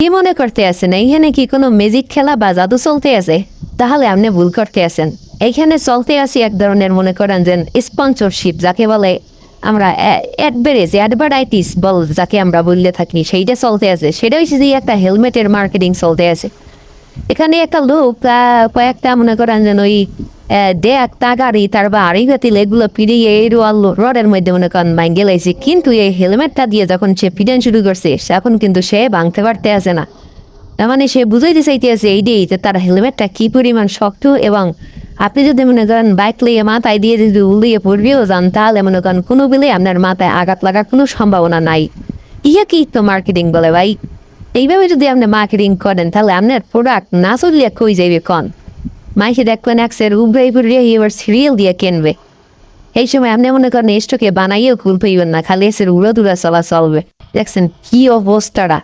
কি মনে করতে আছেন এইখানে কি কোনো ম্যাজিক খেলা বা জাদু চলতে আছে? তাহলে আপনি ভুল করতে আছেন। এইখানে চলতে আছে এক ধরনের মনে করেন যে স্পন্সরশিপ, যাকে বলে আমরা অ্যাডভার্টাইটিস বল, যাকে আমরা বললে থাকি, সেইটা চলতে আছে। সেটা হচ্ছে যে একটা হেলমেটের মার্কেটিং চলতে আছে। এখানে একটা লোক কয়েকটা মনে করেন যেন ওই দেখ তাগারি তার বা আড়ি গাতিল এগুলো পিড়িয়ে এই রডের মধ্যে মনে করেন ভাঙ্গে লাইছে, কিন্তু এই হেলমেটটা দিয়ে যখন সে পিটান শুরু করছে এখন কিন্তু সে ভাঙতে পারতে আছে না। তার মানে সে বুঝাইতে চাইতে আছে এইটাই যে তার হেলমেটটা কি পরিমাণ শক্ত, এবং আপনি যদি মনে করেন বাইক লিয়ে মাথায় দিয়ে যদি উলিয়ে পড়বেও যান তাহলে মনে করেন কোনো বেলে আপনার মাথায় আঘাত লাগার কোনো সম্ভাবনা নাই। ইয়া কি তো মার্কেটিং বলে ভাই? এইভাবে যদি আপনি মার্কেটিং করেন তাহলে আপনার প্রোডাক্ট না চললে কই যাইবে কন? মাইকে দেখবেন একসের উবরাই ফুরিয়ে এবার সিরিয়াল দিয়ে কিনবে। এই সময় আপনি মনে করেন স্টকে বানাইয়েও কুল পাইবেন না, খালি এসের উড়া দুরা চলা চলবে। দেখছেন কি অবস্থাটা?